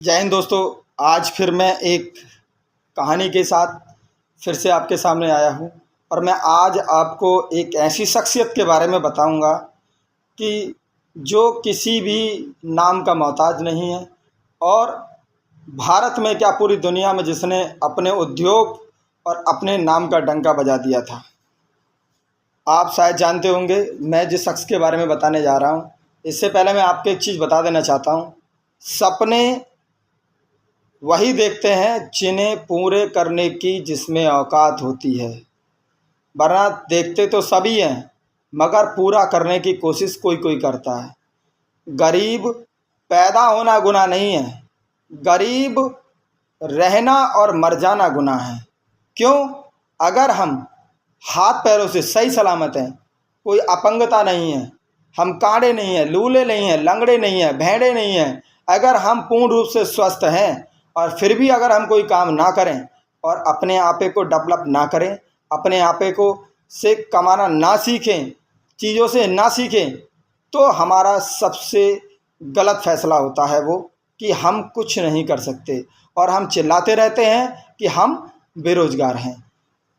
जय हिंद दोस्तों। आज फिर मैं एक कहानी के साथ फिर से आपके सामने आया हूँ और मैं आज आपको एक ऐसी शख्सियत के बारे में बताऊँगा कि जो किसी भी नाम का मोहताज नहीं है और भारत में क्या पूरी दुनिया में जिसने अपने उद्योग और अपने नाम का डंका बजा दिया था। आप शायद जानते होंगे मैं जिस शख्स के बारे में बताने जा रहा हूँ। इससे पहले मैं आपको एक चीज़ बता देना चाहता हूँ। सपने वही देखते हैं जिन्हें पूरे करने की जिसमें औकात होती है, वरना देखते तो सभी हैं मगर पूरा करने की कोशिश कोई कोई करता है। गरीब पैदा होना गुनाह नहीं है, गरीब रहना और मर जाना गुनाह है। क्यों? अगर हम हाथ पैरों से सही सलामत हैं, कोई अपंगता नहीं है, हम कांडे नहीं हैं, लूले नहीं हैं, लंगड़े नहीं हैं, भेड़े नहीं हैं, अगर हम पूर्ण रूप से स्वस्थ हैं और फिर भी अगर हम कोई काम ना करें और अपने आपे को डेवलप ना करें, अपने आपे को से कमाना ना सीखें, चीज़ों से ना सीखें, तो हमारा सबसे गलत फैसला होता है वो कि हम कुछ नहीं कर सकते और हम चिल्लाते रहते हैं कि हम बेरोज़गार हैं।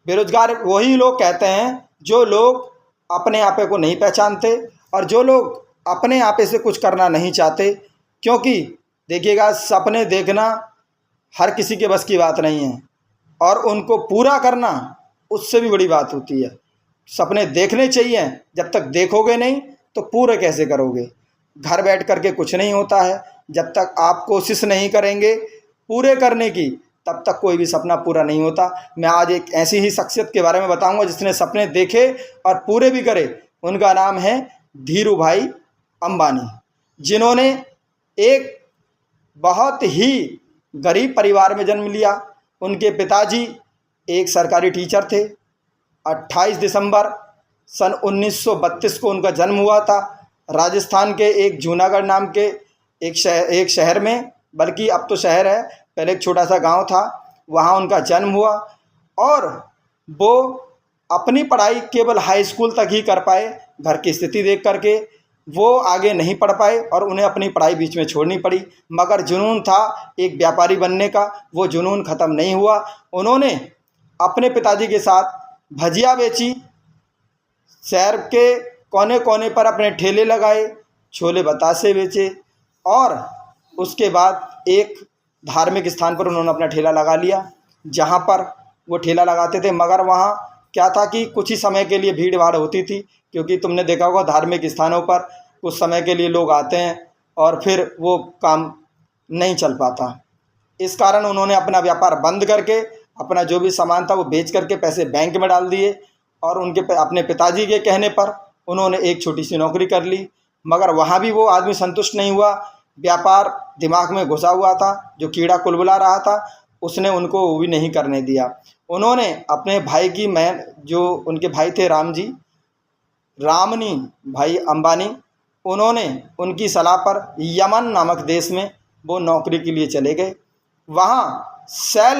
बेरोज़गार वही लोग कहते हैं जो लोग अपने आपे को नहीं पहचानते और जो लोग अपने आपे से कुछ करना नहीं चाहते। क्योंकि देखिएगा, सपने देखना हर किसी के बस की बात नहीं है और उनको पूरा करना उससे भी बड़ी बात होती है। सपने देखने चाहिए, जब तक देखोगे नहीं तो पूरे कैसे करोगे। घर बैठ करके कुछ नहीं होता है, जब तक आप कोशिश नहीं करेंगे पूरे करने की तब तक कोई भी सपना पूरा नहीं होता। मैं आज एक ऐसी ही शख्सियत के बारे में बताऊंगा जिसने सपने देखे और पूरे भी करे। उनका नाम है धीरू भाई अंबानी, जिन्होंने एक बहुत ही गरीब परिवार में जन्म लिया। उनके पिताजी एक सरकारी टीचर थे। 28 दिसंबर सन 1932 को उनका जन्म हुआ था। राजस्थान के एक जूनागढ़ नाम के एक शहर में, बल्कि अब तो शहर है, पहले एक छोटा सा गांव था, वहां उनका जन्म हुआ और वो अपनी पढ़ाई केवल हाई स्कूल तक ही कर पाए। घर की स्थिति देख करके वो आगे नहीं पढ़ पाए और उन्हें अपनी पढ़ाई बीच में छोड़नी पड़ी। मगर जुनून था एक व्यापारी बनने का, वो जुनून ख़त्म नहीं हुआ। उन्होंने अपने पिताजी के साथ भजिया बेची, शहर के कोने कोने पर अपने ठेले लगाए, छोले बतासे बेचे और उसके बाद एक धार्मिक स्थान पर उन्होंने अपना ठेला लगा लिया, जहाँ पर वो ठेला लगाते थे। मगर वहाँ क्या था कि कुछ ही समय के लिए भीड़ भाड़ होती थी, क्योंकि तुमने देखा होगा धार्मिक स्थानों पर कुछ समय के लिए लोग आते हैं और फिर वो काम नहीं चल पाता। इस कारण उन्होंने अपना व्यापार बंद करके अपना जो भी सामान था वो बेच करके पैसे बैंक में डाल दिए और अपने पिताजी के कहने पर उन्होंने एक छोटी सी नौकरी कर ली। मगर वहाँ भी वो आदमी संतुष्ट नहीं हुआ। व्यापार दिमाग में घुसा हुआ था, जो कीड़ा कुलबुला रहा था, उसने उनको वो भी नहीं करने दिया। उन्होंने अपने भाई की जो उनके भाई थे रामनी भाई अंबानी, उन्होंने उनकी सलाह पर यमन नामक देश में वो नौकरी के लिए चले गए। वहाँ सेल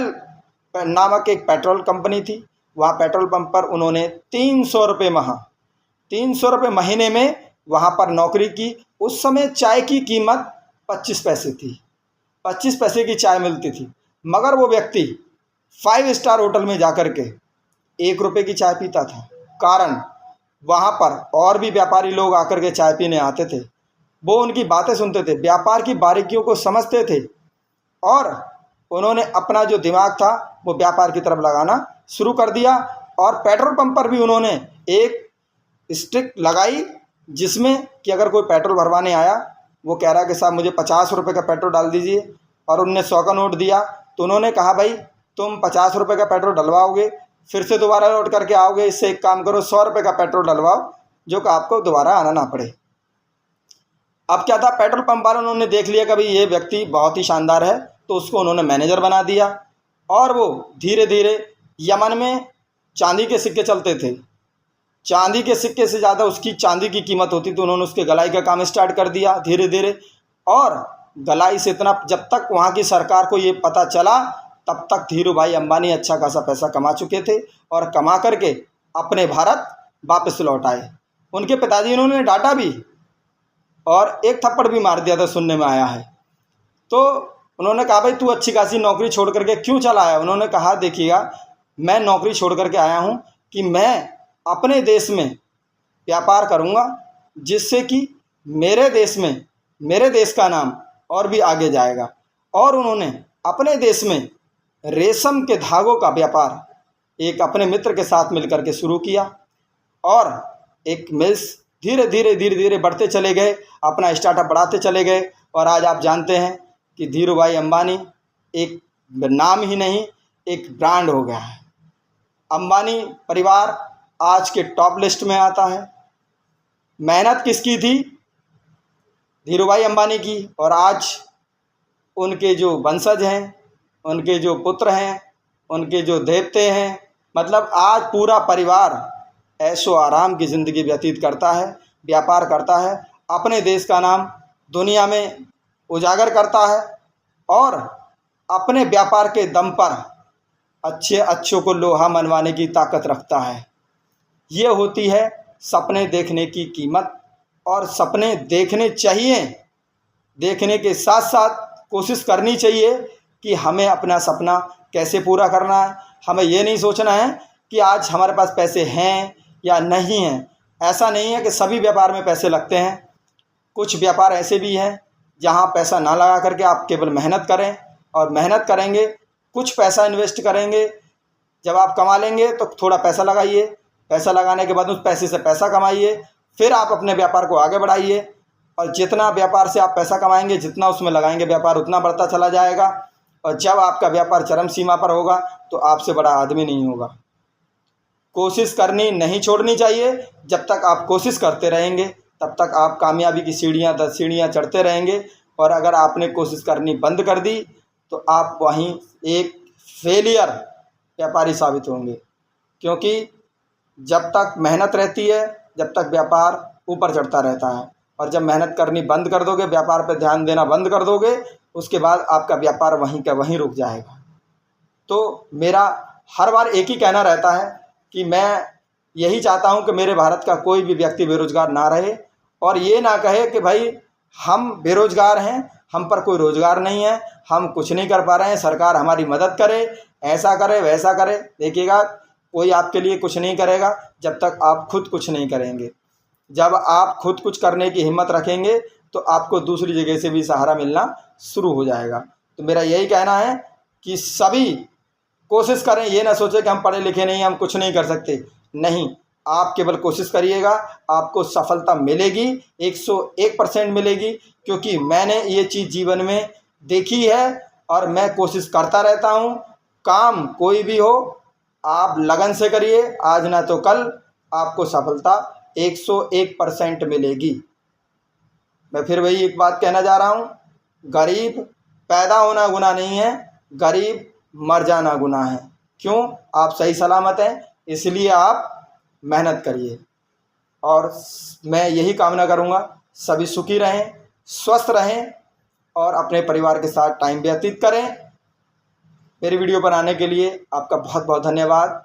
नामक एक पेट्रोल कंपनी थी, वहाँ पेट्रोल पंप पर उन्होंने 300 रुपये 300 रुपये महीने में वहाँ पर नौकरी की। उस समय चाय की कीमत 25 पैसे थी, 25 पैसे की चाय मिलती थी। मगर वो व्यक्ति 5 स्टार होटल में जाकर के 1 रुपये की चाय पीता था। कारण वहाँ पर और भी व्यापारी लोग आकर के चाय पीने आते थे, वो उनकी बातें सुनते थे, व्यापार की बारीकियों को समझते थे और उन्होंने अपना जो दिमाग था वो व्यापार की तरफ लगाना शुरू कर दिया। और पेट्रोल पंप पर भी उन्होंने एक स्ट्रिक लगाई, जिसमें कि अगर कोई पेट्रोल भरवाने आया, वो कह रहा कि साहब मुझे 50 रुपये का पेट्रोल डाल दीजिए, और उनने 100 का नोट दिया तो उन्होंने कहा भाई तुम 50 रुपये का पेट्रोल डलवाओगे, फिर से दोबारा लौट करके आओगे, इससे एक काम करो 100 रुपये का पेट्रोल डलवाओ, जो कि आपको दोबारा आना ना पड़े। अब क्या था, पेट्रोल पंप वालों उन्होंने देख लिया कि भाई ये व्यक्ति बहुत ही शानदार है, तो उसको उन्होंने मैनेजर बना दिया। और वो धीरे धीरे यमन में चांदी के सिक्के चलते थे, चांदी के सिक्के से ज़्यादा उसकी चांदी की कीमत होती, तो उन्होंने उसके गलाई का काम स्टार्ट कर दिया धीरे धीरे। और गलाई से इतना, जब तक वहाँ की सरकार को ये पता चला तब तक धीरू भाई अंबानी अच्छा खासा पैसा कमा चुके थे और कमा करके अपने भारत वापस लौट आए। उनके पिताजी उन्होंने डांटा भी और एक थप्पड़ भी मार दिया था, सुनने में आया है। तो उन्होंने कहा भाई तू अच्छी खासी नौकरी छोड़ करके क्यों चला आया। उन्होंने कहा देखिएगा, मैं नौकरी छोड़ करके आया हूँ कि मैं अपने देश में व्यापार करूँगा, जिससे कि मेरे देश में, मेरे देश का नाम और भी आगे जाएगा। और उन्होंने अपने देश में रेशम के धागों का व्यापार एक अपने मित्र के साथ मिलकर के शुरू किया और एक मिल्स धीरे धीरे धीरे धीरे बढ़ते चले गए, अपना स्टार्टअप बढ़ाते चले गए। और आज आप जानते हैं कि धीरू भाई अंबानी एक नाम ही नहीं, एक ब्रांड हो गया है। अंबानी परिवार आज के टॉप लिस्ट में आता है। मेहनत किसकी थी? धीरू भाई अंबानी की। और आज उनके जो वंशज हैं, उनके जो पुत्र हैं, उनके जो देवते हैं, मतलब आज पूरा परिवार ऐशो आराम की ज़िंदगी व्यतीत करता है, व्यापार करता है, अपने देश का नाम दुनिया में उजागर करता है और अपने व्यापार के दम पर अच्छों को लोहा मनवाने की ताकत रखता है। ये होती है सपने देखने की कीमत। और सपने देखने चाहिए, देखने के साथ साथ कोशिश करनी चाहिए कि हमें अपना सपना कैसे पूरा करना है। हमें ये नहीं सोचना है कि आज हमारे पास पैसे हैं या नहीं हैं। ऐसा नहीं है कि सभी व्यापार में पैसे लगते हैं। कुछ व्यापार ऐसे भी हैं जहां पैसा ना लगा करके आप केवल मेहनत करें, और मेहनत करेंगे, कुछ पैसा इन्वेस्ट करेंगे, जब आप कमा लेंगे तो थोड़ा पैसा लगाइए, पैसा लगाने के बाद उस पैसे से पैसा कमाइए, फिर आप अपने व्यापार को आगे बढ़ाइए। और जितना व्यापार से आप पैसा कमाएंगे, जितना उसमें लगाएंगे, व्यापार उतना बढ़ता चला जाएगा। और जब आपका व्यापार चरम सीमा पर होगा तो आपसे बड़ा आदमी नहीं होगा। कोशिश करनी नहीं छोड़नी चाहिए। जब तक आप कोशिश करते रहेंगे तब तक आप कामयाबी की सीढ़ियाँ 10 सीढ़ियाँ चढ़ते रहेंगे। और अगर आपने कोशिश करनी बंद कर दी तो आप वहीं एक फेलियर व्यापारी साबित होंगे। क्योंकि जब तक मेहनत रहती है, जब तक व्यापार ऊपर चढ़ता रहता है। और जब मेहनत करनी बंद कर दोगे, व्यापार पर ध्यान देना बंद कर दोगे, उसके बाद आपका व्यापार वहीं का वहीं रुक जाएगा। तो मेरा हर बार एक ही कहना रहता है कि मैं यही चाहता हूं कि मेरे भारत का कोई भी व्यक्ति बेरोजगार ना रहे और ये ना कहे कि भाई हम बेरोजगार हैं, हम पर कोई रोजगार नहीं है, हम कुछ नहीं कर पा रहे हैं, सरकार हमारी मदद करे, ऐसा करे वैसा करे। देखिएगा, कोई आपके लिए कुछ नहीं करेगा जब तक आप खुद कुछ नहीं करेंगे। जब आप खुद कुछ करने की हिम्मत रखेंगे तो आपको दूसरी जगह से भी सहारा मिलना शुरू हो जाएगा। तो मेरा यही कहना है कि सभी कोशिश करें। ये ना सोचें कि हम पढ़े लिखे नहीं, हम कुछ नहीं कर सकते। नहीं, आप केवल कोशिश करिएगा, आपको सफलता मिलेगी, 101% मिलेगी। क्योंकि मैंने ये चीज़ जीवन में देखी है और मैं कोशिश करता रहता हूँ। काम कोई भी हो, आप लगन से करिए, आज ना तो कल आपको सफलता 101% मिलेगी। मैं फिर वही एक बात कहना जा रहा हूँ, गरीब पैदा होना गुनाह नहीं है, गरीब मर जाना गुनाह है। क्यों? आप सही सलामत हैं, इसलिए आप मेहनत करिए। और मैं यही कामना करूँगा सभी सुखी रहें, स्वस्थ रहें और अपने परिवार के साथ टाइम व्यतीत करें। मेरी वीडियो बनाने के लिए आपका बहुत बहुत धन्यवाद।